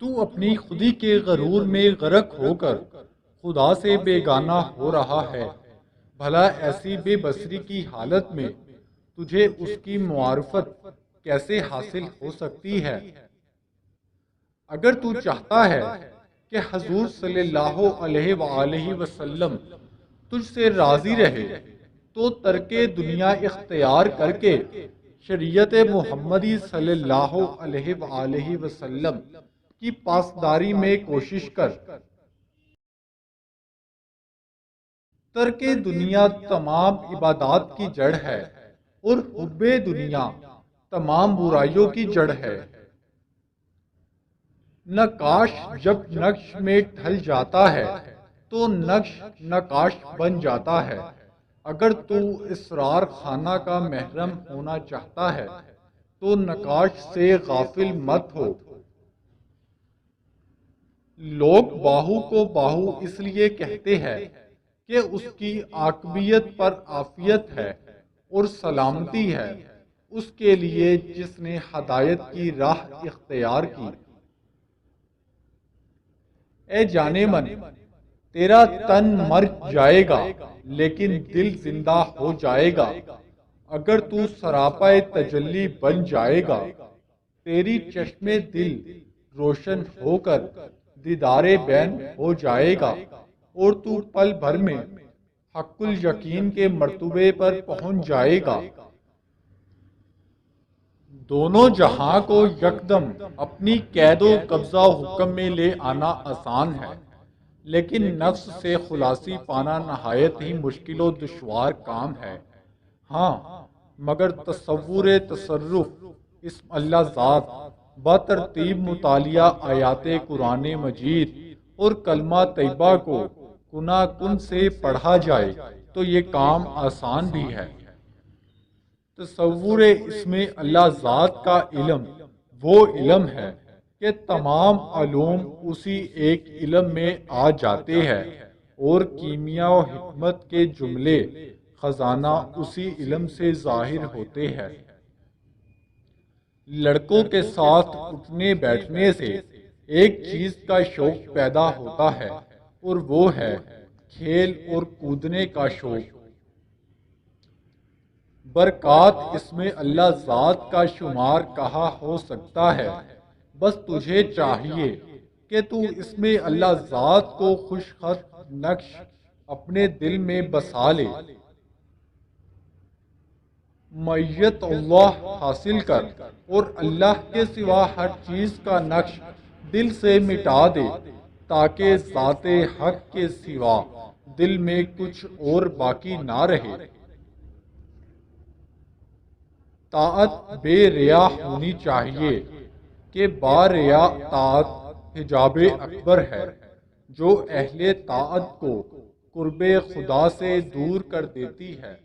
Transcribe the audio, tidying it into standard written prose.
تو اپنی خودی کے غرور میں غرق ہو کر خدا سے بیگانہ ہو رہا ہے۔ بھلا ایسی بے بصری کی حالت میں تجھے اس کی معرفت کیسے حاصل ہو سکتی ہے؟ اگر تو چاہتا ہے کہ حضور صلی اللہ علیہ وآلہ وسلم تجھ سے راضی رہے تو ترک دنیا اختیار کر کے شریعت محمدی صلی اللہ علیہ وآلہ وسلم کی پاسداری میں کوشش کر۔ ترک دنیا تمام عبادات کی جڑ ہے اور حب دنیا تمام برائیوں کی جڑ ہے۔ نقاش جب نقش میں ڈھل جاتا ہے تو نقش نقاش بن جاتا ہے۔ اگر تو اسرار خانہ کا محرم ہونا چاہتا ہے تو نقاش سے غافل مت ہو۔ لوگ باہو کو باہو اس لیے کہتے ہیں کہ اس کی عاقبیت پر عافیت ہے اور سلامتی ہے اس کے لیے جس نے ہدایت کی راہ اختیار کی۔ اے جانے من، تیرا تن مر جائے گا لیکن دل زندہ ہو جائے گا۔ اگر تو سراپا تجلی بن جائے گا، تیری چشم دل روشن ہو کر دیدار بین ہو جائے گا اور تو پل بھر میں حق الیقین کے مرتبے پر پہنچ جائے گا۔ دونوں جہاں کو یکدم اپنی قید و قبضہ حکم میں لے آنا آسان ہے، لیکن نفس سے خلاصی پانا نہایت ہی مشکل و دشوار کام ہے۔ ہاں، مگر تصور تصرف اسم اللہ ذات بترتیب مطالعہ آیات قرآن مجید اور کلمہ طیبہ کو کنا کن سے پڑھا جائے تو یہ کام آسان بھی ہے۔ تصور اسم اللہ ذات کا علم وہ علم ہے کہ تمام علوم اسی ایک علم میں آ جاتے ہیں اور کیمیا و حکمت کے جملے خزانہ اسی علم سے ظاہر ہوتے ہیں۔ لڑکوں کے ساتھ اٹھنے بیٹھنے سے ایک چیز کا شوق پیدا ہوتا ہے اور وہ ہے کھیل اور کودنے کا شوق۔ برکات اسم اللہ ذات کا شمار کہاں ہو سکتا ہے؟ بس تجھے چاہیے کہ تو اسم اللہ ذات کو خوش خط نقش اپنے دل میں بسا لے۔ معیت اللہ حاصل کر اور اللہ کے سوا ہر چیز کا نقش دل سے مٹا دے تاکہ ذات حق کے سوا دل میں کچھ اور باقی نہ رہے۔ طاعت بے ریا ہونی چاہیے کہ با ریا طاعت حجاب اکبر ہے جو اہل طاعت کو قرب خدا سے دور کر دیتی ہے۔